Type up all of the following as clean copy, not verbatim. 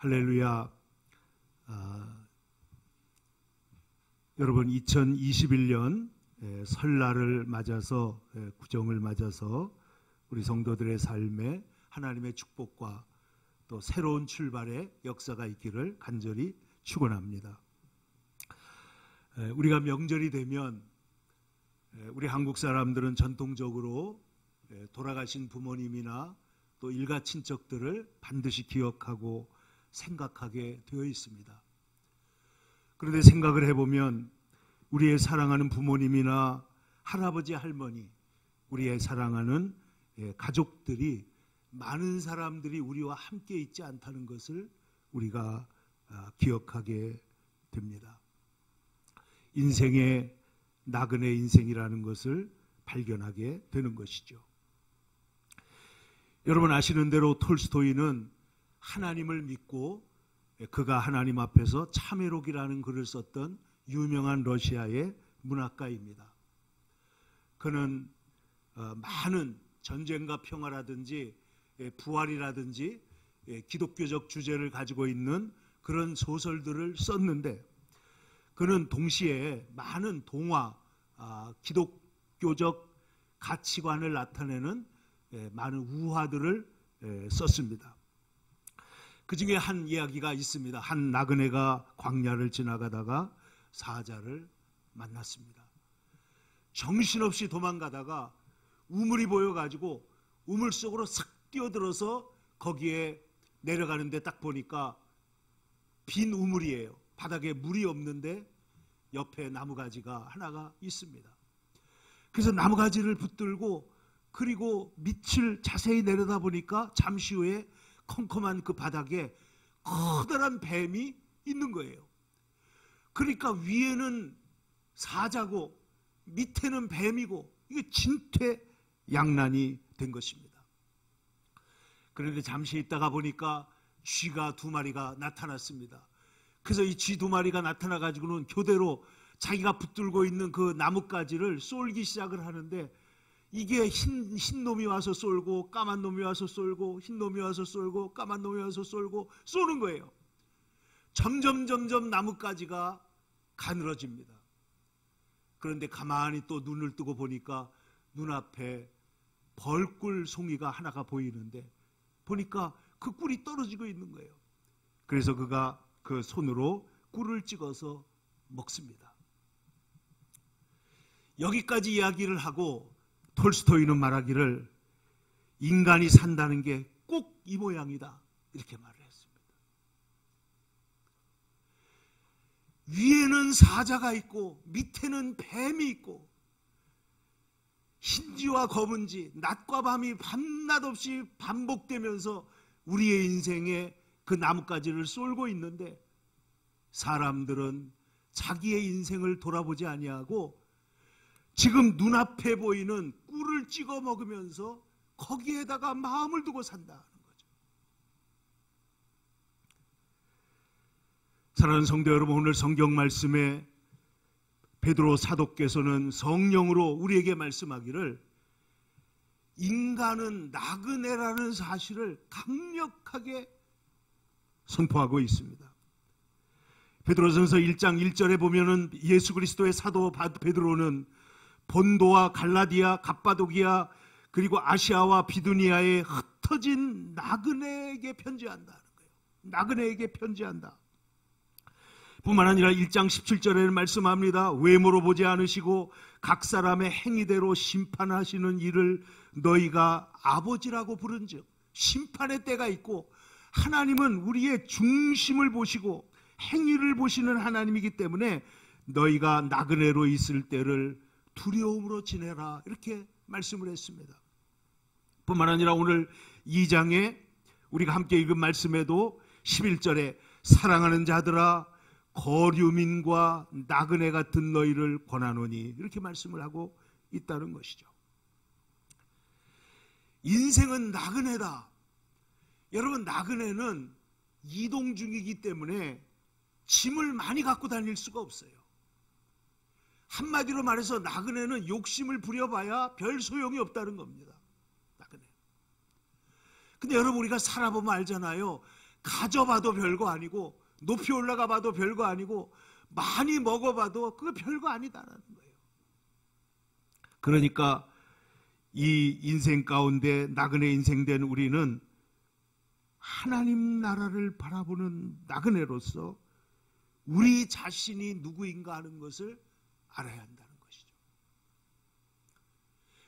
할렐루야. 여러분 2021년 설날을 맞아서 구정을 맞아서 우리 성도들의 삶에 하나님의 축복과 또 새로운 출발의 역사가 있기를 간절히 축원합니다. 우리가 명절이 되면 우리 한국 사람들은 전통적으로 돌아가신 부모님이나 또 일가 친척들을 반드시 기억하고 생각하게 되어 있습니다. 그런데 생각을 해보면 우리의 사랑하는 부모님이나 할아버지, 할머니, 우리의 사랑하는 가족들이 많은 사람들이 우리와 함께 있지 않다는 것을 우리가 기억하게 됩니다. 인생의 나그네 인생이라는 것을 발견하게 되는 것이죠. 여러분 아시는 대로 톨스토이는 하나님을 믿고 그가 하나님 앞에서 참회록이라는 글을 썼던 유명한 러시아의 문학가입니다. 그는 많은 전쟁과 평화라든지 부활이라든지 기독교적 주제를 가지고 있는 그런 소설들을 썼는데 그는 동시에 많은 동화, 기독교적 가치관을 나타내는 많은 우화들을 썼습니다. 그 중에 한 이야기가 있습니다. 한 나그네가 광야를 지나가다가 사자를 만났습니다. 정신없이 도망가다가 우물이 보여가지고 우물 속으로 싹 뛰어들어서 거기에 내려가는데 딱 보니까 빈 우물이에요. 바닥에 물이 없는데 옆에 나무가지가 하나가 있습니다. 그래서 나무가지를 붙들고 그리고 밑을 자세히 내려다보니까 잠시 후에 컴컴한 그 바닥에 커다란 뱀이 있는 거예요. 그러니까 위에는 사자고 밑에는 뱀이고 이게 진퇴양난이 된 것입니다. 그런데 잠시 있다가 보니까 쥐가 2마리가 나타났습니다. 그래서 이 쥐 2마리가 나타나가지고는 교대로 자기가 붙들고 있는 그 나뭇가지를 쏠기 시작을 하는데 이게 흰 놈이 와서 쏠고 까만 놈이 와서 쏠고 흰 놈이 와서 쏠고 까만 놈이 와서 쏠고 쏘는 거예요. 점점 나뭇가지가 가늘어집니다. 그런데 가만히 또 눈을 뜨고 보니까 눈앞에 벌꿀 송이가 하나가 보이는데 보니까 그 꿀이 떨어지고 있는 거예요. 그래서 그가 그 손으로 꿀을 찍어서 먹습니다. 여기까지 이야기를 하고 톨스토이는 말하기를 인간이 산다는 게 꼭 이 모양이다 이렇게 말을 했습니다. 위에는 사자가 있고 밑에는 뱀이 있고 흰지와 검은지 낮과 밤이 밤낮 없이 반복되면서 우리의 인생에 그 나뭇가지를 쏠고 있는데 사람들은 자기의 인생을 돌아보지 아니하고 지금 눈앞에 보이는 꿀을 찍어 먹으면서 거기에다가 마음을 두고 산다는 거죠. 사랑하는 성도 여러분, 오늘 성경 말씀에 베드로 사도께서는 성령으로 우리에게 말씀하기를 인간은 나그네라는 사실을 강력하게 선포하고 있습니다. 베드로전서 1장 1절에 보면은 예수 그리스도의 사도 베드로는 본도와 갈라디아, 갑바도기아 그리고 아시아와 비두니아에 흩어진 나그네에게 편지한다는 거예요. 나그네에게 편지한다. 뿐만 아니라 1장 17절에는 말씀합니다. 외모로 보지 않으시고 각 사람의 행위대로 심판하시는 이를 너희가 아버지라고 부른즉 심판의 때가 있고 하나님은 우리의 중심을 보시고 행위를 보시는 하나님이기 때문에 너희가 나그네로 있을 때를 두려움으로 지내라 이렇게 말씀을 했습니다. 뿐만 아니라 오늘 2장에 우리가 함께 읽은 말씀에도 11절에 사랑하는 자들아 거류민과 나그네 같은 너희를 권하노니 이렇게 말씀을 하고 있다는 것이죠. 인생은 나그네다. 여러분 나그네는 이동 중이기 때문에 짐을 많이 갖고 다닐 수가 없어요. 한마디로 말해서 나그네는 욕심을 부려봐야 별 소용이 없다는 겁니다. 나그네. 근데 여러분 우리가 살아보면 알잖아요. 가져봐도 별거 아니고 높이 올라가 봐도 별거 아니고 많이 먹어봐도 그거 별거 아니다라는 거예요. 그러니까 이 인생 가운데 나그네 인생 된 우리는 하나님 나라를 바라보는 나그네로서 우리 자신이 누구인가 하는 것을 알아야 한다는 것이죠.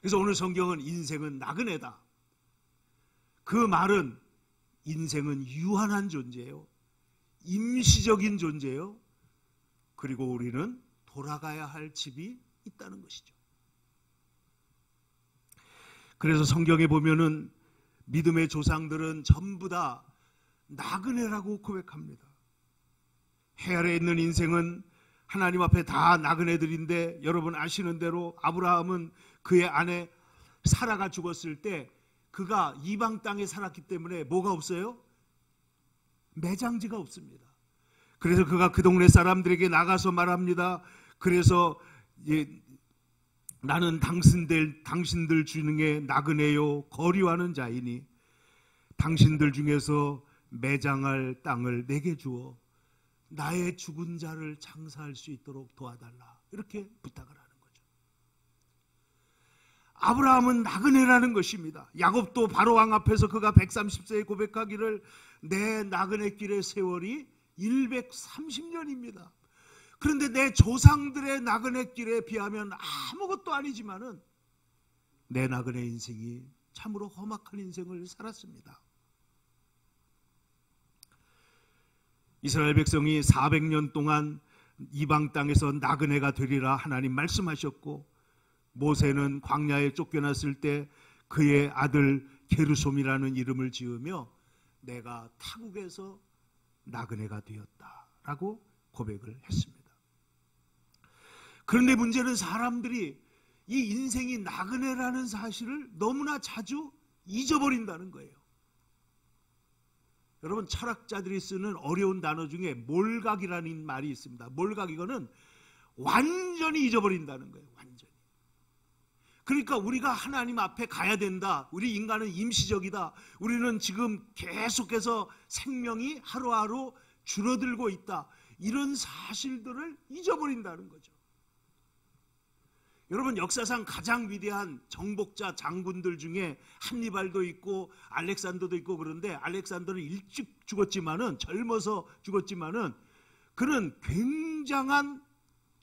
그래서 오늘 성경은 인생은 나그네다. 그 말은 인생은 유한한 존재예요. 임시적인 존재예요. 그리고 우리는 돌아가야 할 집이 있다는 것이죠. 그래서 성경에 보면은 믿음의 조상들은 전부 다 나그네라고 고백합니다. 해 아래에 있는 인생은 하나님 앞에 다 나그네들인데 여러분 아시는 대로 아브라함은 그의 아내 사라가 죽었을 때 그가 이방 땅에 살았기 때문에 뭐가 없어요? 매장지가 없습니다. 그래서 그가 그 동네 사람들에게 나가서 말합니다. 그래서 나는 당신들 중에 나그네요 거류하는 자이니 당신들 중에서 매장할 땅을 내게 주어 나의 죽은 자를 장사할 수 있도록 도와달라. 이렇게 부탁을 하는 거죠. 아브라함은 나그네라는 것입니다. 야곱도 바로왕 앞에서 그가 130세에 고백하기를 내 나그네 길의 세월이 130년입니다. 그런데 내 조상들의 나그네 길에 비하면 아무것도 아니지만은 내 나그네 인생이 참으로 험악한 인생을 살았습니다. 이스라엘 백성이 400년 동안 이방 땅에서 나그네가 되리라 하나님 말씀하셨고 모세는 광야에 쫓겨났을 때 그의 아들 게르솜이라는 이름을 지으며 내가 타국에서 나그네가 되었다라고 고백을 했습니다. 그런데 문제는 사람들이 이 인생이 나그네라는 사실을 너무나 자주 잊어버린다는 거예요. 여러분 철학자들이 쓰는 어려운 단어 중에 몰각이라는 말이 있습니다. 몰각 이거는 완전히 잊어버린다는 거예요. 완전히. 그러니까 우리가 하나님 앞에 가야 된다. 우리 인간은 임시적이다. 우리는 지금 계속해서 생명이 하루하루 줄어들고 있다. 이런 사실들을 잊어버린다는 거죠. 여러분 역사상 가장 위대한 정복자 장군들 중에 한니발도 있고 알렉산더도 있고 그런데 알렉산더는 일찍 죽었지만은 젊어서 죽었지만은 그는 굉장한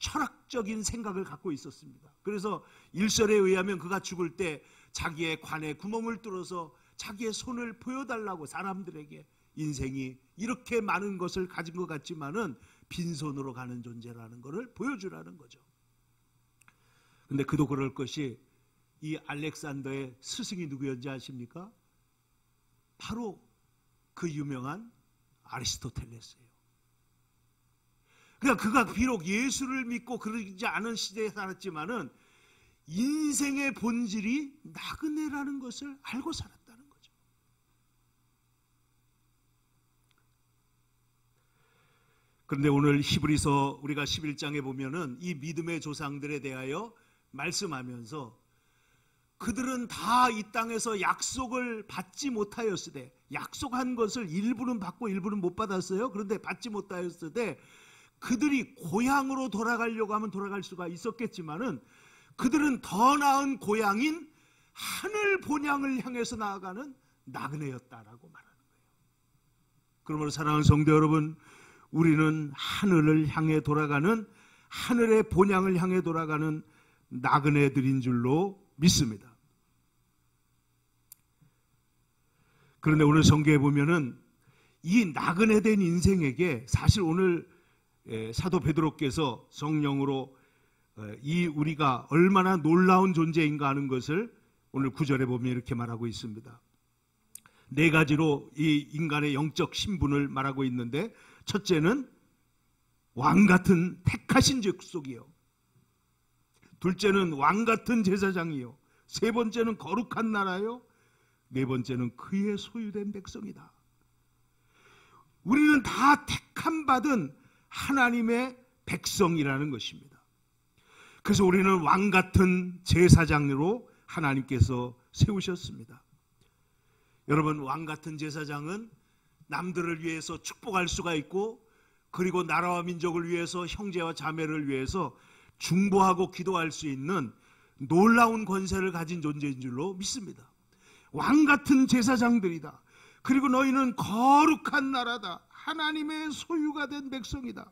철학적인 생각을 갖고 있었습니다. 그래서 일설에 의하면 그가 죽을 때 자기의 관에 구멍을 뚫어서 자기의 손을 보여달라고 사람들에게 인생이 이렇게 많은 것을 가진 것 같지만은 빈손으로 가는 존재라는 것을 보여주라는 거죠. 근데 그도 그럴 것이 이 알렉산더의 스승이 누구였는지 아십니까? 바로 그 유명한 아리스토텔레스예요. 그러니까 그가 비록 예수를 믿고 그러지 않은 시대에 살았지만은 인생의 본질이 나그네라는 것을 알고 살았다는 거죠. 그런데 오늘 히브리서 우리가 11장에 보면은 이 믿음의 조상들에 대하여 말씀하면서 그들은 다 이 땅에서 약속을 받지 못하였으되 약속한 것을 일부는 받고 일부는 못 받았어요. 그런데 받지 못하였으되 그들이 고향으로 돌아가려고 하면 돌아갈 수가 있었겠지만은 그들은 더 나은 고향인 하늘 본향을 향해서 나아가는 나그네였다라고 말하는 거예요. 그러므로 사랑하는 성도 여러분, 우리는 하늘을 향해 돌아가는 하늘의 본향을 향해 돌아가는 나그네들인 줄로 믿습니다. 그런데 오늘 성경에 보면은 이 나그네된 인생에게 사실 오늘 사도 베드로께서 성령으로 이 우리가 얼마나 놀라운 존재인가 하는 것을 오늘 9절에 보면 이렇게 말하고 있습니다. 네 가지로 이 인간의 영적 신분을 말하고 있는데 첫째는 왕같은 택하신 족속이요, 둘째는 왕같은 제사장이요, 세 번째는 거룩한 나라요, 네 번째는 그의 소유된 백성이다. 우리는 다 택함 받은 하나님의 백성이라는 것입니다. 그래서 우리는 왕같은 제사장으로 하나님께서 세우셨습니다. 여러분 왕같은 제사장은 남들을 위해서 축복할 수가 있고, 그리고 나라와 민족을 위해서, 형제와 자매를 위해서 중보하고 기도할 수 있는 놀라운 권세를 가진 존재인 줄로 믿습니다. 왕 같은 제사장들이다. 그리고 너희는 거룩한 나라다. 하나님의 소유가 된 백성이다.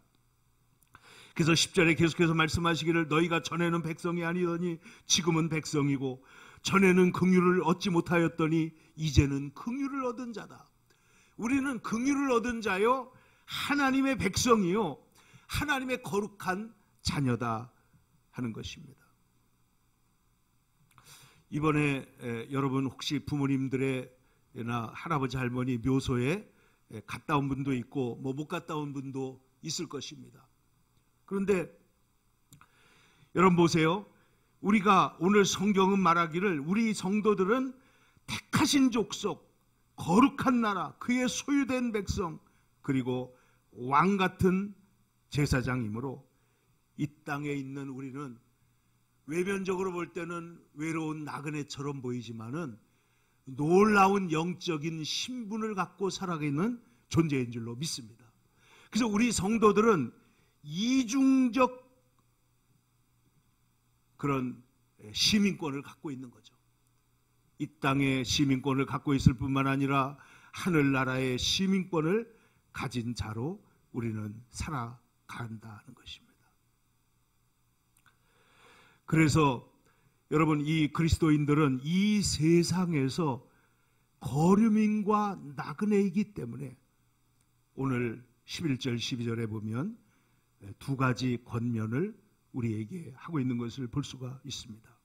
그래서 10절에 계속해서 말씀하시기를 너희가 전에는 백성이 아니더니 지금은 백성이고 전에는 긍휼을 얻지 못하였더니 이제는 긍휼을 얻은 자다. 우리는 긍휼을 얻은 자요, 하나님의 백성이요, 하나님의 거룩한 자녀다 하는 것입니다. 이번에 여러분 혹시 부모님들의나 할아버지 할머니 묘소에 갔다 온 분도 있고 못 갔다 온 분도 있을 것입니다. 그런데 여러분 보세요. 우리가 오늘 성경은 말하기를 우리 성도들은 택하신 족속, 거룩한 나라, 그의 소유된 백성, 그리고 왕 같은 제사장이므로 이 땅에 있는 우리는 외면적으로 볼 때는 외로운 나그네처럼 보이지만은 놀라운 영적인 신분을 갖고 살아가는 존재인 줄로 믿습니다. 그래서 우리 성도들은 이중적 그런 시민권을 갖고 있는 거죠. 이 땅의 시민권을 갖고 있을 뿐만 아니라 하늘나라의 시민권을 가진 자로 우리는 살아간다는 것입니다. 그래서 여러분, 이 그리스도인들은 이 세상에서 거류민과 나그네이기 때문에 오늘 11절 12절에 보면 두 가지 권면을 우리에게 하고 있는 것을 볼 수가 있습니다.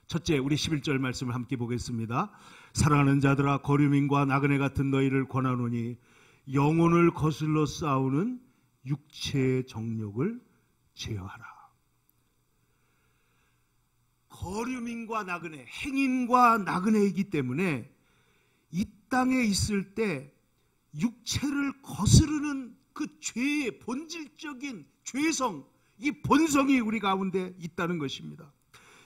첫째, 우리 11절 말씀을 함께 보겠습니다. 사랑하는 자들아, 거류민과 나그네 같은 너희를 권하노니 영혼을 거슬러 싸우는 육체의 정욕을 제어하라. 거류민과 나그네, 행인과 나그네이기 때문에 이 땅에 있을 때 육체를 거스르는 그 죄의 본질적인 죄성, 이 본성이 우리 가운데 있다는 것입니다.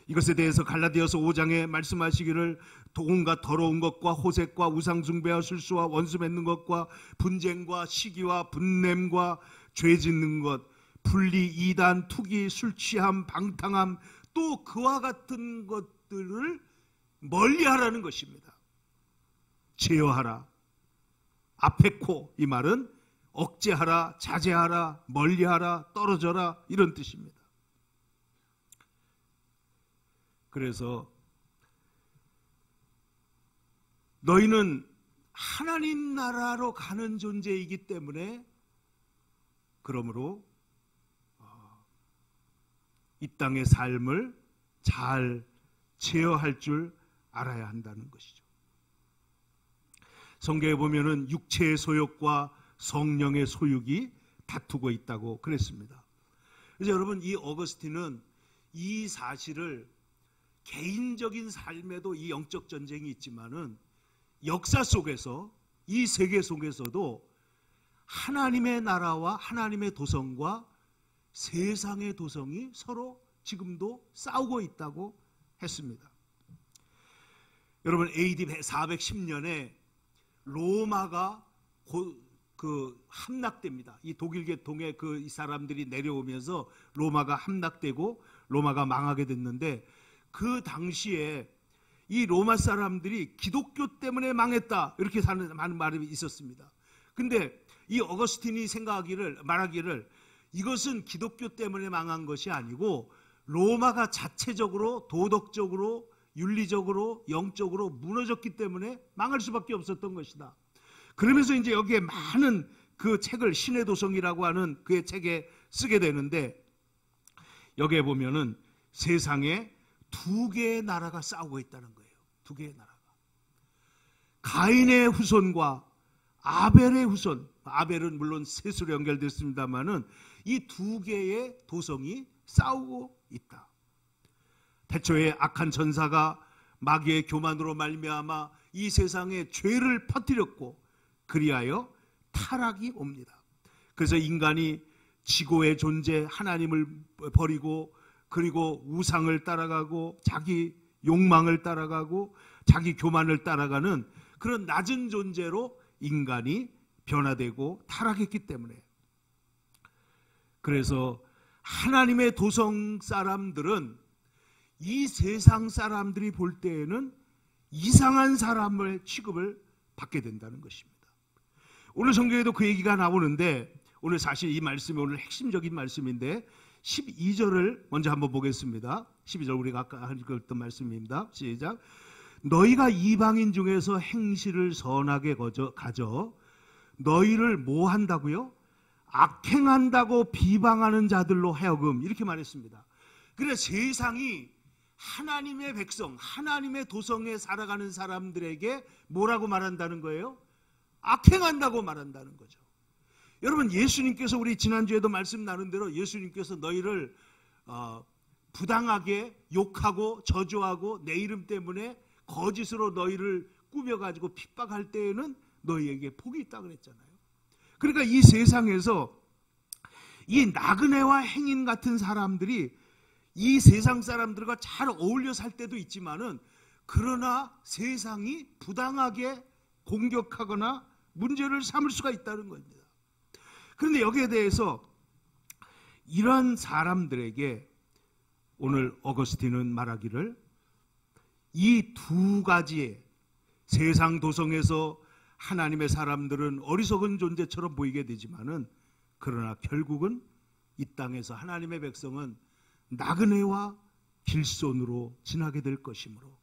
이것에 대해서 갈라디아서 5장에 말씀하시기를 온갖 더러운 것과 호색과 우상숭배와 술수와 원수 맺는 것과 분쟁과 시기와 분냄과 죄 짓는 것, 분리, 이단, 투기, 술취함, 방탕함, 또 그와 같은 것들을 멀리하라는 것입니다. 제어하라. 아페코, 이 말은 억제하라, 자제하라, 멀리하라, 떨어져라, 이런 뜻입니다. 그래서 너희는 하나님 나라로 가는 존재이기 때문에 그러므로 이 땅의 삶을 잘 제어할 줄 알아야 한다는 것이죠. 성경에 보면은 육체의 소욕과 성령의 소욕이 다투고 있다고 그랬습니다. 그래서 여러분, 이 어거스틴은 이 사실을 개인적인 삶에도 이 영적 전쟁이 있지만은 역사 속에서, 이 세계 속에서도 하나님의 나라와 하나님의 도성과 세상의 도성이 서로 지금도 싸우고 있다고 했습니다. 여러분, AD 410년에 로마가 함락됩니다. 이 독일 계통의 이 사람들이 내려오면서 로마가 함락되고 로마가 망하게 됐는데, 그 당시에 이 로마 사람들이 기독교 때문에 망했다, 이렇게 하는 말이 있었습니다. 근데 이 어거스틴이 말하기를 이것은 기독교 때문에 망한 것이 아니고 로마가 자체적으로 도덕적으로 윤리적으로 영적으로 무너졌기 때문에 망할 수밖에 없었던 것이다. 그러면서 이제 여기에 많은 그 책을 신의 도성이라고 하는 그의 책에 쓰게 되는데, 여기에 보면은 세상에 두 개의 나라가 싸우고 있다는 거예요. 두 개의 나라가. 가인의 후손과 아벨의 후손, 아벨은 물론 셋으로 연결됐습니다만은 이 두 개의 도성이 싸우고 있다. 태초에 악한 전사가 마귀의 교만으로 말미암아 이 세상에 죄를 퍼뜨렸고 그리하여 타락이 옵니다. 그래서 인간이 지고의 존재 하나님을 버리고, 그리고 우상을 따라가고 자기 욕망을 따라가고 자기 교만을 따라가는 그런 낮은 존재로 인간이 변화되고 타락했기 때문에. 그래서 하나님의 도성 사람들은 이 세상 사람들이 볼 때에는 이상한 사람을 취급을 받게 된다는 것입니다. 오늘 성경에도 그 얘기가 나오는데, 오늘 사실 이 말씀이 오늘 핵심적인 말씀인데 12절을 먼저 한번 보겠습니다. 12절 우리가 아까 읽었던 말씀입니다. 시작. 너희가 이방인 중에서 행실을 선하게 가져 너희를 뭐 한다고요? 악행한다고 비방하는 자들로 하여금, 이렇게 말했습니다. 그래서 세상이 하나님의 백성, 하나님의 도성에 살아가는 사람들에게 뭐라고 말한다는 거예요? 악행한다고 말한다는 거죠. 여러분, 예수님께서 우리 지난주에도 말씀 나눈 대로 예수님께서 너희를 부당하게 욕하고 저주하고 내 이름 때문에 거짓으로 너희를 꾸며가지고 핍박할 때에는 너희에게 복이 있다 그랬잖아요. 그러니까 이 세상에서 이 나그네와 행인 같은 사람들이 이 세상 사람들과 잘 어울려 살 때도 있지만은, 그러나 세상이 부당하게 공격하거나 문제를 삼을 수가 있다는 겁니다. 그런데 여기에 대해서 이런 사람들에게 오늘 어거스틴은 말하기를, 이 두 가지의 세상 도성에서 하나님의 사람들은 어리석은 존재처럼 보이게 되지만은, 그러나 결국은 이 땅에서 하나님의 백성은 나그네와 길손으로 지나게 될 것이므로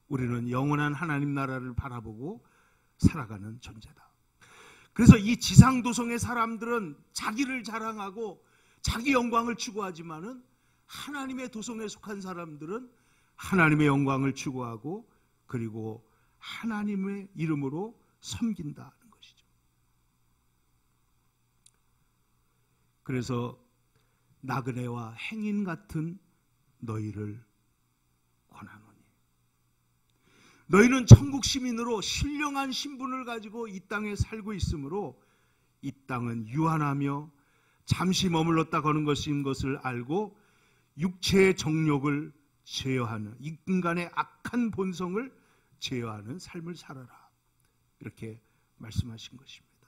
우리는 영원한 하나님 나라를 바라보고 살아가는 존재다. 그래서 이 지상도성의 사람들은 자기를 자랑하고 자기 영광을 추구하지만은, 하나님의 도성에 속한 사람들은 하나님의 영광을 추구하고 그리고 하나님의 이름으로 섬긴다는 것이죠. 그래서 나그네와 행인 같은 너희를 권하노니, 너희는 천국 시민으로 신령한 신분을 가지고 이 땅에 살고 있으므로 이 땅은 유한하며 잠시 머물렀다 거는 것인 것을 알고 육체의 정욕을 제어하는, 인간의 악한 본성을 제어하는 삶을 살아라, 이렇게 말씀하신 것입니다.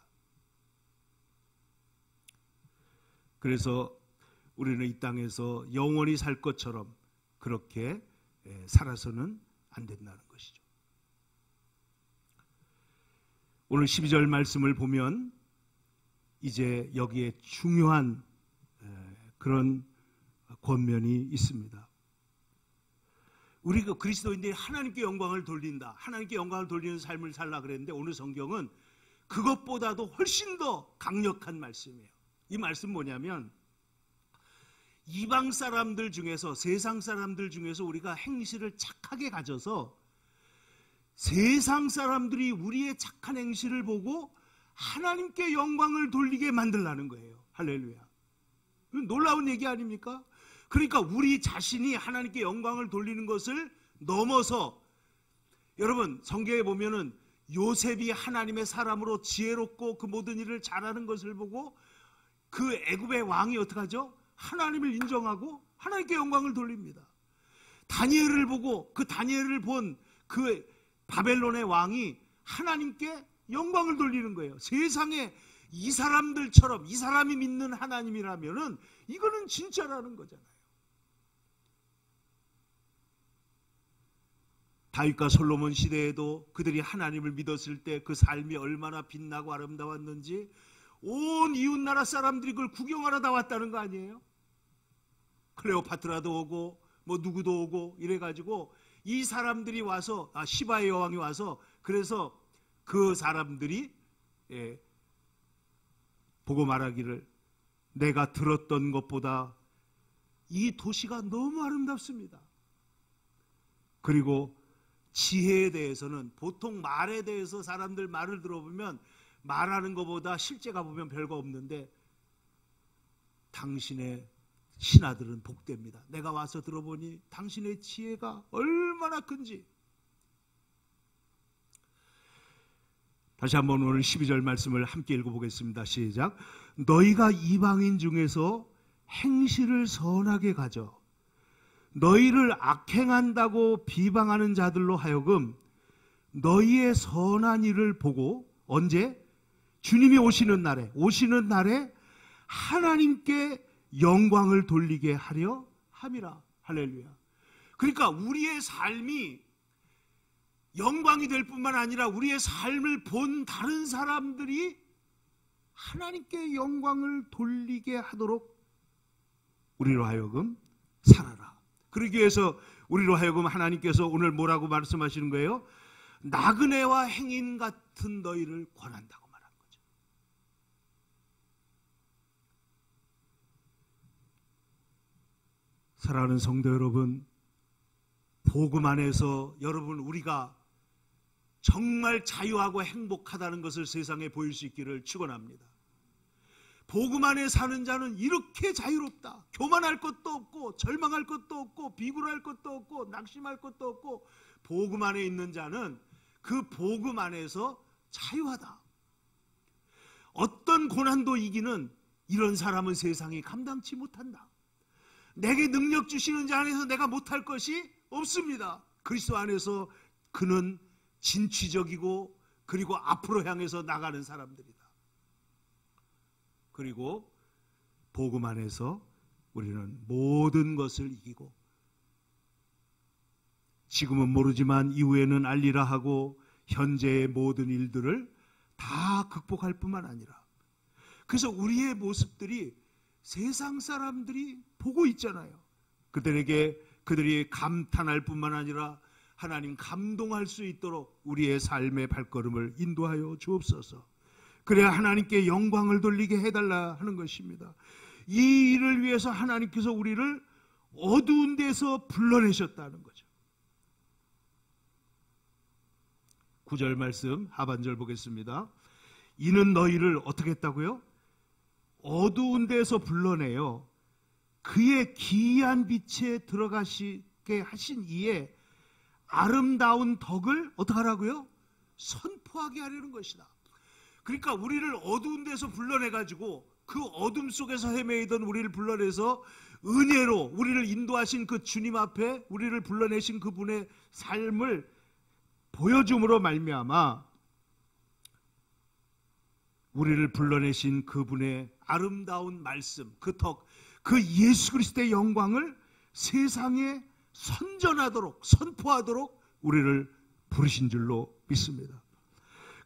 그래서 우리는 이 땅에서 영원히 살 것처럼 그렇게 살아서는 안 된다는 것이죠. 오늘 12절 말씀을 보면 이제 여기에 중요한 그런 권면이 있습니다. 우리가 그리스도인들이 하나님께 영광을 돌린다, 하나님께 영광을 돌리는 삶을 살라 그랬는데, 오늘 성경은 그것보다도 훨씬 더 강력한 말씀이에요. 이 말씀 뭐냐면, 이방 사람들 중에서, 세상 사람들 중에서 우리가 행실을 착하게 가져서 세상 사람들이 우리의 착한 행실을 보고 하나님께 영광을 돌리게 만들라는 거예요. 할렐루야. 놀라운 얘기 아닙니까? 그러니까 우리 자신이 하나님께 영광을 돌리는 것을 넘어서, 여러분 성경에 보면은 요셉이 하나님의 사람으로 지혜롭고 그 모든 일을 잘하는 것을 보고 그 애굽의 왕이 어떻게 하죠? 하나님을 인정하고 하나님께 영광을 돌립니다. 다니엘을 보고 그 다니엘을 본 그 바벨론의 왕이 하나님께 영광을 돌리는 거예요. 세상에 이 사람들처럼, 이 사람이 믿는 하나님이라면은 이거는 진짜라는 거잖아요. 다윗과 솔로몬 시대에도 그들이 하나님을 믿었을 때 그 삶이 얼마나 빛나고 아름다웠는지 온 이웃나라 사람들이 그걸 구경하러 다 왔다는 거 아니에요? 클레오파트라도 오고 뭐 누구도 오고 이래가지고 이 사람들이 와서, 시바의 여왕이 와서, 그래서 그 사람들이 보고 말하기를, 내가 들었던 것보다 이 도시가 너무 아름답습니다. 그리고 지혜에 대해서는, 보통 말에 대해서 사람들 말을 들어보면 말하는 것보다 실제가 보면 별거 없는데, 당신의 신하들은 복됩니다. 내가 와서 들어보니 당신의 지혜가 얼마나 큰지. 다시 한번 오늘 12절 말씀을 함께 읽어보겠습니다. 시작. 너희가 이방인 중에서 행실을 선하게 가져 너희를 악행한다고 비방하는 자들로 하여금 너희의 선한 일을 보고 언제? 주님이 오시는 날에 하나님께 영광을 돌리게 하려 함이라. 할렐루야. 그러니까 우리의 삶이 영광이 될 뿐만 아니라 우리의 삶을 본 다른 사람들이 하나님께 영광을 돌리게 하도록 우리로 하여금 살아라. 그러기 위해서 우리로 하여금 하나님께서 오늘 뭐라고 말씀하시는 거예요? 나그네와 행인 같은 너희를 권한다고 말한 거죠. 사랑하는 성도 여러분, 복음 안에서 여러분 우리가 정말 자유하고 행복하다는 것을 세상에 보일 수 있기를 축원합니다. 복음 안에 사는 자는 이렇게 자유롭다. 교만할 것도 없고 절망할 것도 없고 비굴할 것도 없고 낙심할 것도 없고, 복음 안에 있는 자는 그 복음 안에서 자유하다. 어떤 고난도 이기는 이런 사람은 세상이 감당치 못한다. 내게 능력 주시는 자 안에서 내가 못할 것이 없습니다. 그리스도 안에서 그는 진취적이고 그리고 앞으로 향해서 나가는 사람들이다. 그리고 복음 안에서 우리는 모든 것을 이기고, 지금은 모르지만 이후에는 알리라 하고 현재의 모든 일들을 다 극복할 뿐만 아니라, 그래서 우리의 모습들이 세상 사람들이 보고 있잖아요. 그들이 감탄할 뿐만 아니라 하나님 감동할 수 있도록 우리의 삶의 발걸음을 인도하여 주옵소서. 그래야 하나님께 영광을 돌리게 해달라 하는 것입니다. 이 일을 위해서 하나님께서 우리를 어두운 데서 불러내셨다는 거죠. 9절 말씀 하반절 보겠습니다. 이는 너희를 어떻게 했다고요? 어두운 데서 불러내요 그의 기이한 빛에 들어가시게 하신 이에 아름다운 덕을 어떻게 하라고요? 선포하게 하려는 것이다. 그러니까 우리를 어두운 데서 불러내가지고 그 어둠 속에서 헤매이던 우리를 불러내서 은혜로 우리를 인도하신 그 주님 앞에 우리를 불러내신 그분의 삶을 보여줌으로 말미암아 우리를 불러내신 그분의 아름다운 말씀, 그 덕, 그 예수 그리스도의 영광을 세상에 선전하도록, 선포하도록 우리를 부르신 줄로 믿습니다.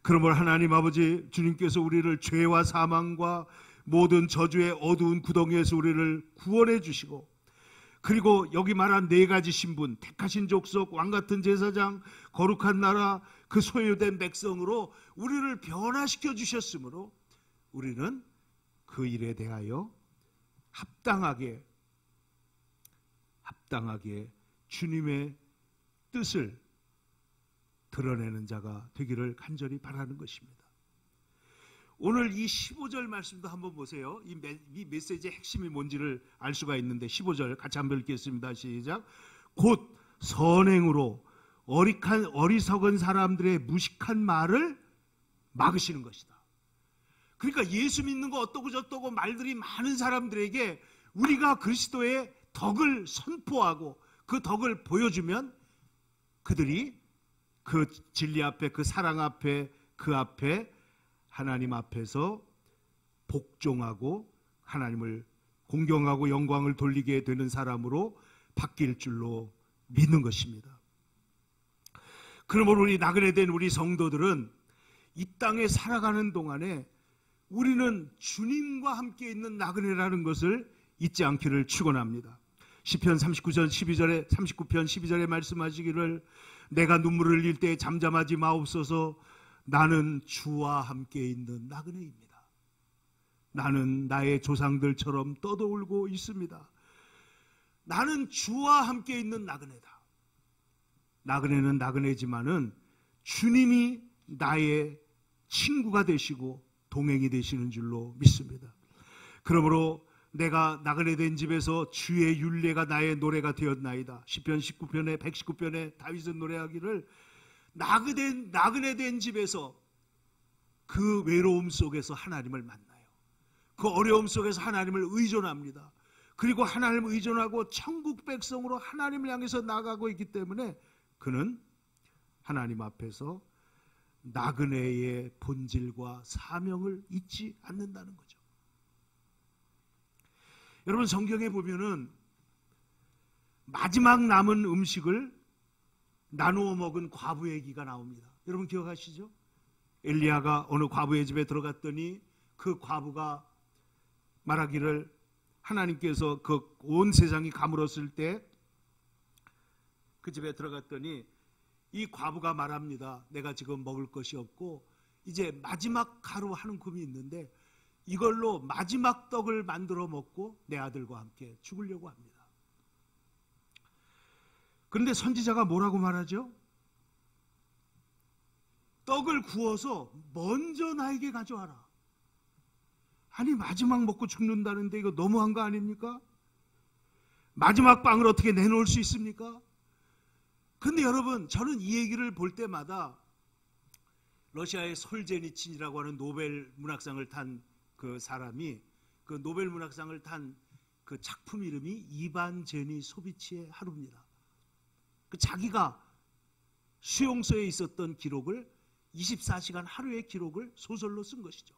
그러므로 하나님 아버지, 주님께서 우리를 죄와 사망과 모든 저주의 어두운 구덩이에서 우리를 구원해 주시고, 그리고 여기 말한 네 가지 신분, 택하신 족속, 왕같은 제사장, 거룩한 나라, 그 소유된 백성으로 우리를 변화시켜 주셨으므로 우리는 그 일에 대하여 합당하게 주님의 뜻을 드러내는 자가 되기를 간절히 바라는 것입니다. 오늘 이 15절 말씀도 한번 보세요. 이 메시지의 핵심이 뭔지를 알 수가 있는데 15절 같이 한번 읽겠습니다. 시작. 곧 선행으로 어리석은 사람들의 무식한 말을 막으시는 것이다. 그러니까 예수 믿는 거 어떠고 저떠고 말들이 많은 사람들에게 우리가 그리스도의 덕을 선포하고 그 덕을 보여주면 그들이 그 진리 앞에, 그 사랑 앞에, 그 앞에 하나님 앞에서 복종하고 하나님을 공경하고 영광을 돌리게 되는 사람으로 바뀔 줄로 믿는 것입니다. 그러므로 우리 나그네된 우리 성도들은 이 땅에 살아가는 동안에 우리는 주님과 함께 있는 나그네라는 것을 잊지 않기를 축원합니다. 시편 39편 12절에 말씀하시기를 내가 눈물을 흘릴 때 잠잠하지 마옵소서. 나는 주와 함께 있는 나그네입니다. 나는 나의 조상들처럼 떠돌고 있습니다. 나는 주와 함께 있는 나그네다. 나그네는 나그네지만은 주님이 나의 친구가 되시고 동행이 되시는 줄로 믿습니다. 그러므로 내가 나그네 된 집에서 주의 율례가 나의 노래가 되었나이다. 시편 19편에 119편에 다윗은 노래하기를 나그네 된 집에서 그 외로움 속에서 하나님을 만나요. 그 어려움 속에서 하나님을 의존합니다. 그리고 하나님을 의존하고 천국 백성으로 하나님을 향해서 나가고 있기 때문에 그는 하나님 앞에서 나그네의 본질과 사명을 잊지 않는다는 거죠. 여러분, 성경에 보면은 마지막 남은 음식을 나누어 먹은 과부의 얘기가 나옵니다. 여러분 기억하시죠? 엘리야가 어느 과부의 집에 들어갔더니 그 과부가 말하기를, 하나님께서 그 온 세상이 가물었을 때 그 집에 들어갔더니 이 과부가 말합니다. 내가 지금 먹을 것이 없고 이제 마지막 가루 한 움큼이 있는데 이걸로 마지막 떡을 만들어 먹고 내 아들과 함께 죽으려고 합니다. 그런데 선지자가 뭐라고 말하죠? 떡을 구워서 먼저 나에게 가져와라. 아니, 마지막 먹고 죽는다는데 이거 너무한 거 아닙니까? 마지막 빵을 어떻게 내놓을 수 있습니까? 근데 여러분, 저는 이 얘기를 볼 때마다 러시아의 솔제니친이라고 하는 노벨 문학상을 탄 그 사람이, 그 노벨 문학상을 탄 그 작품 이름이 이반 제니소비치의 하루입니다. 그 자기가 수용소에 있었던 기록을 24시간 하루의 기록을 소설로 쓴 것이죠.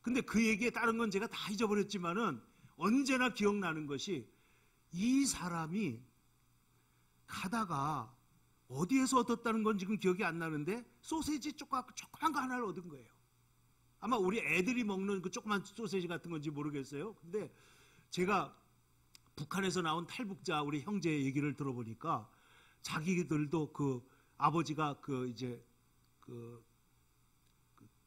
근데 그 얘기에 다른 건 제가 다 잊어버렸지만은 언제나 기억나는 것이, 이 사람이 가다가 어디에서 얻었다는 건 지금 기억이 안 나는데 소세지 조그만 거 하나를 얻은 거예요. 아마 우리 애들이 먹는 그 조그만 소세지 같은 건지 모르겠어요. 근데 제가 북한에서 나온 탈북자 우리 형제의 얘기를 들어보니까 자기들도 그 아버지가 그 이제 그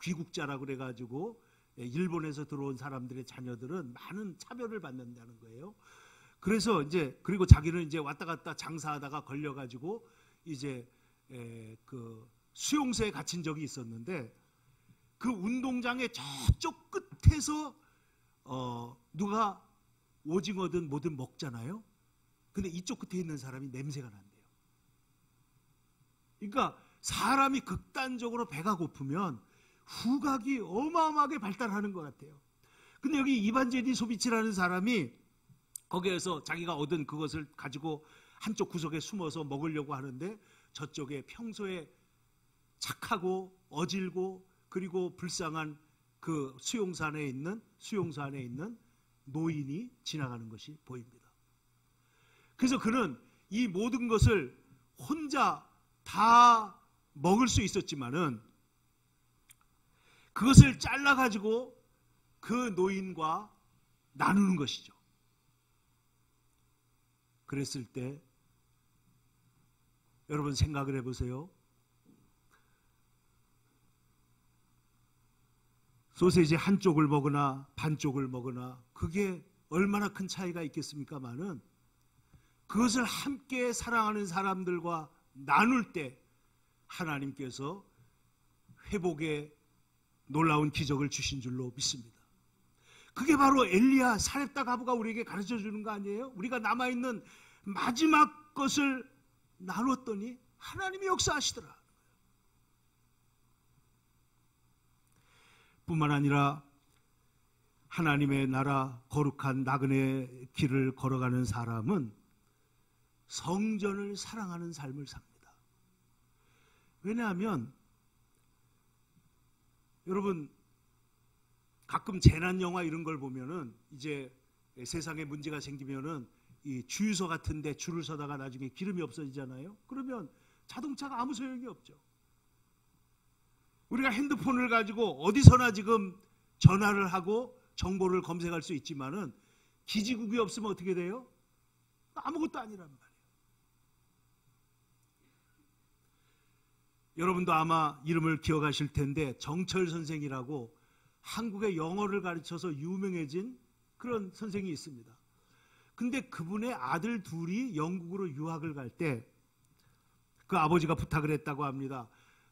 귀국자라고 그래가지고 일본에서 들어온 사람들의 자녀들은 많은 차별을 받는다는 거예요. 그래서 이제 그리고 자기는 이제 왔다 갔다 장사하다가 걸려가지고 이제 그 수용소에 갇힌 적이 있었는데, 그 운동장의 저쪽 끝에서 누가 오징어든 뭐든 먹잖아요. 근데 이쪽 끝에 있는 사람이 냄새가 난대요. 그러니까 사람이 극단적으로 배가 고프면 후각이 어마어마하게 발달하는 것 같아요. 근데 여기 이반제니 소비치라는 사람이 거기에서 자기가 얻은 그것을 가지고 한쪽 구석에 숨어서 먹으려고 하는데, 저쪽에 평소에 착하고 어질고 그리고 불쌍한 그 수용소 안에 있는 노인이 지나가는 것이 보입니다. 그래서 그는 이 모든 것을 혼자 다 먹을 수 있었지만은 그것을 잘라가지고 그 노인과 나누는 것이죠. 그랬을 때 여러분 생각을 해보세요. 소세지 한쪽을 먹으나 반쪽을 먹으나 그게 얼마나 큰 차이가 있겠습니까마는, 그것을 함께 사랑하는 사람들과 나눌 때 하나님께서 회복의 놀라운 기적을 주신 줄로 믿습니다. 그게 바로 엘리야 사렙다 과부가 우리에게 가르쳐 주는 거 아니에요? 우리가 남아있는 마지막 것을 나눴더니 하나님이 역사하시더라. 뿐만 아니라 하나님의 나라 거룩한 나그네 길을 걸어가는 사람은 성전을 사랑하는 삶을 삽니다. 왜냐하면 여러분, 가끔 재난 영화 이런 걸 보면은 이제 세상에 문제가 생기면은 이 주유소 같은 데 줄을 서다가 나중에 기름이 없어지잖아요. 그러면 자동차가 아무 소용이 없죠. 우리가 핸드폰을 가지고 어디서나 지금 전화를 하고 정보를 검색할 수 있지만은 기지국이 없으면 어떻게 돼요? 아무것도 아니란 말이에요. 여러분도 아마 이름을 기억하실 텐데, 정철 선생이라고 한국의 영어를 가르쳐서 유명해진 그런 선생이 있습니다. 근데 그분의 아들 둘이 영국으로 유학을 갈 때 그 아버지가 부탁을 했다고 합니다.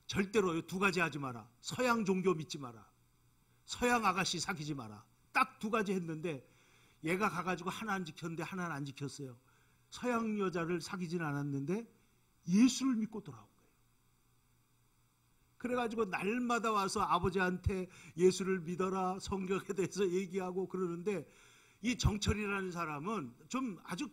절대로 두 가지 하지 마라. 서양 종교 믿지 마라. 서양 아가씨 사귀지 마라. 딱 두 가지 했는데 얘가 가가지고 하나는 지켰는데 하나는 안 지켰어요. 서양 여자를 사귀진 않았는데 예수를 믿고 돌아온 거예요. 그래가지고 날마다 와서 아버지한테 예수를 믿어라, 성경에 대해서 얘기하고 그러는데, 이 정철이라는 사람은 좀 아주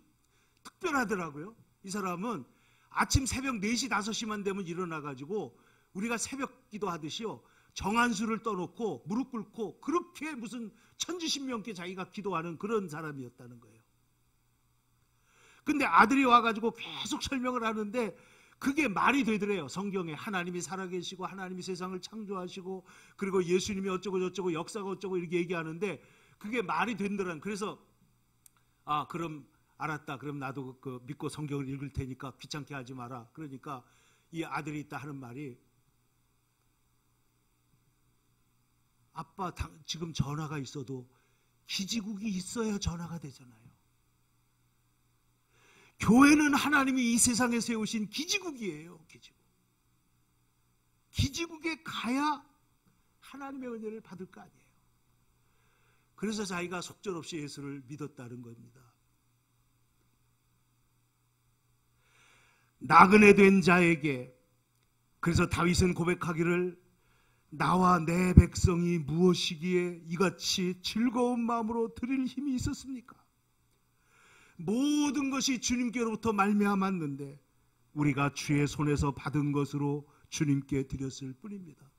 특별하더라고요. 이 사람은 아침 새벽 4시, 5시만 되면 일어나가지고 우리가 새벽 기도하듯이요, 정한수를 떠놓고 무릎 꿇고 그렇게 무슨 천지신명께 자기가 기도하는 그런 사람이었다는 거예요. 근데 아들이 와가지고 계속 설명을 하는데 그게 말이 되더래요. 성경에 하나님이 살아계시고 하나님이 세상을 창조하시고 그리고 예수님이 어쩌고 저쩌고 역사가 어쩌고 이렇게 얘기하는데 그게 말이 된더란. 그래서 그럼 알았다. 그럼 나도 그 믿고 성경을 읽을 테니까 귀찮게 하지 마라. 그러니까 이 아들이 있다 하는 말이, 아빠 지금 전화가 있어도 기지국이 있어야 전화가 되잖아요. 교회는 하나님이 이 세상에 세우신 기지국이에요. 기지국에 가야 하나님의 은혜를 받을 거 아니에요. 그래서 자기가 속절없이 예수를 믿었다는 겁니다. 나그네 된 자에게, 그래서 다윗은 고백하기를 나와 내 백성이 무엇이기에 이같이 즐거운 마음으로 드릴 힘이 있었습니까? 모든 것이 주님께로부터 말미암았는데 우리가 주의 손에서 받은 것으로 주님께 드렸을 뿐입니다.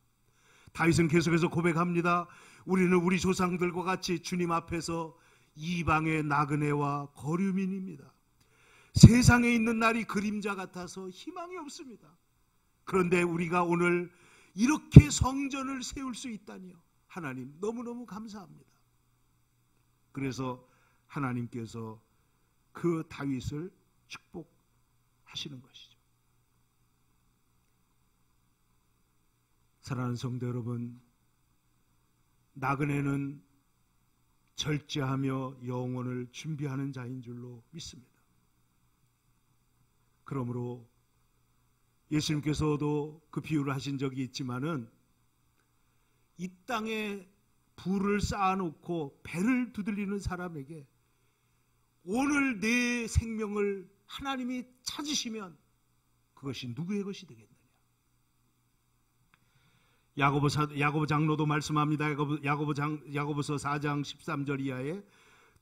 다윗은 계속해서 고백합니다. 우리는 우리 조상들과 같이 주님 앞에서 이방의 나그네와 거류민입니다. 세상에 있는 날이 그림자 같아서 희망이 없습니다. 그런데 우리가 오늘 이렇게 성전을 세울 수 있다니요. 하나님 너무너무 감사합니다. 그래서 하나님께서 그 다윗을 축복하시는 것이죠. 사랑하는 성도 여러분, 나그네는 절제하며 영혼을 준비하는 자인 줄로 믿습니다. 그러므로 예수님께서도 그 비유를 하신 적이 있지만은 이 땅에 부를 쌓아놓고 배를 두들리는 사람에게 오늘 내 생명을 하나님이 찾으시면 그것이 누구의 것이 되겠느냐. 야고보 장로도 말씀합니다. 야고보서 4장 13절 이하에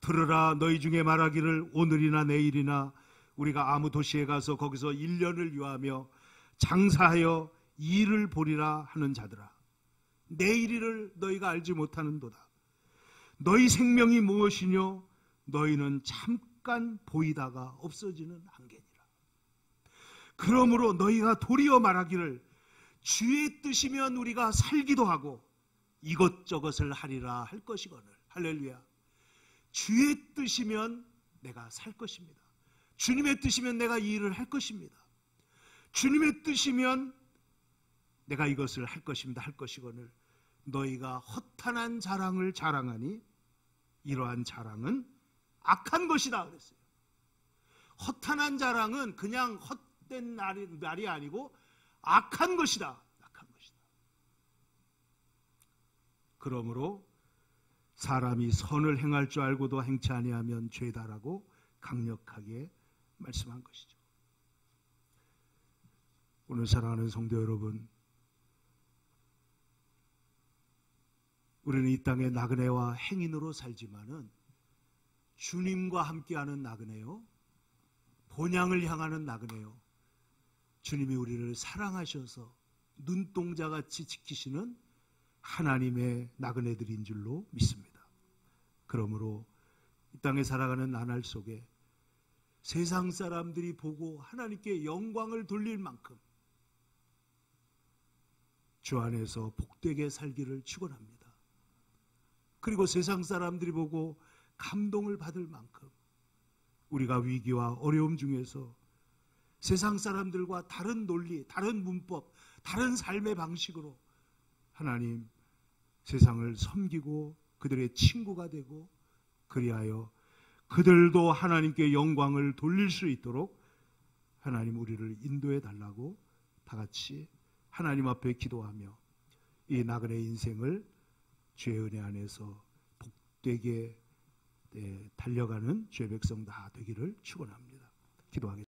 들으라, 너희 중에 말하기를 오늘이나 내일이나 우리가 아무 도시에 가서 거기서 1년을 유하며 장사하여 일을 보리라 하는 자들아, 내일을 너희가 알지 못하는도다. 너희 생명이 무엇이뇨? 너희는 잠깐 보이다가 없어지는 한계니라. 그러므로 너희가 도리어 말하기를 주의 뜻이면 우리가 살기도 하고 이것저것을 하리라 할 것이거늘. 할렐루야. 주의 뜻이면 내가 살 것입니다. 주님의 뜻이면 내가 이 일을 할 것입니다. 주님의 뜻이면 내가 이것을 할 것입니다. 할 것이거늘 너희가 허탄한 자랑을 자랑하니 이러한 자랑은 악한 것이다 그랬어요. 허탄한 자랑은 그냥 헛된 말이 아니고 악한 것이다. 악한 것이다. 그러므로 사람이 선을 행할 줄 알고도 행치 아니하면 죄다라고 강력하게 말씀한 것이죠. 오늘 사랑하는 성도 여러분, 우리는 이 땅의 나그네와 행인으로 살지만은 주님과 함께하는 나그네요, 본향을 향하는 나그네요, 주님이 우리를 사랑하셔서 눈동자같이 지키시는 하나님의 나그네들인 줄로 믿습니다. 그러므로 이 땅에 살아가는 나날 속에 세상 사람들이 보고 하나님께 영광을 돌릴 만큼 주 안에서 복되게 살기를 축원합니다. 그리고 세상 사람들이 보고 감동을 받을 만큼 우리가 위기와 어려움 중에서 세상 사람들과 다른 논리, 다른 문법, 다른 삶의 방식으로 하나님 세상을 섬기고 그들의 친구가 되고 그리하여 그들도 하나님께 영광을 돌릴 수 있도록 하나님 우리를 인도해 달라고 다 같이 하나님 앞에 기도하며 이 나그네 인생을 주의 은혜 안에서 복되게 달려가는 주의 백성 다 되기를 축원합니다. 기도하겠습니다.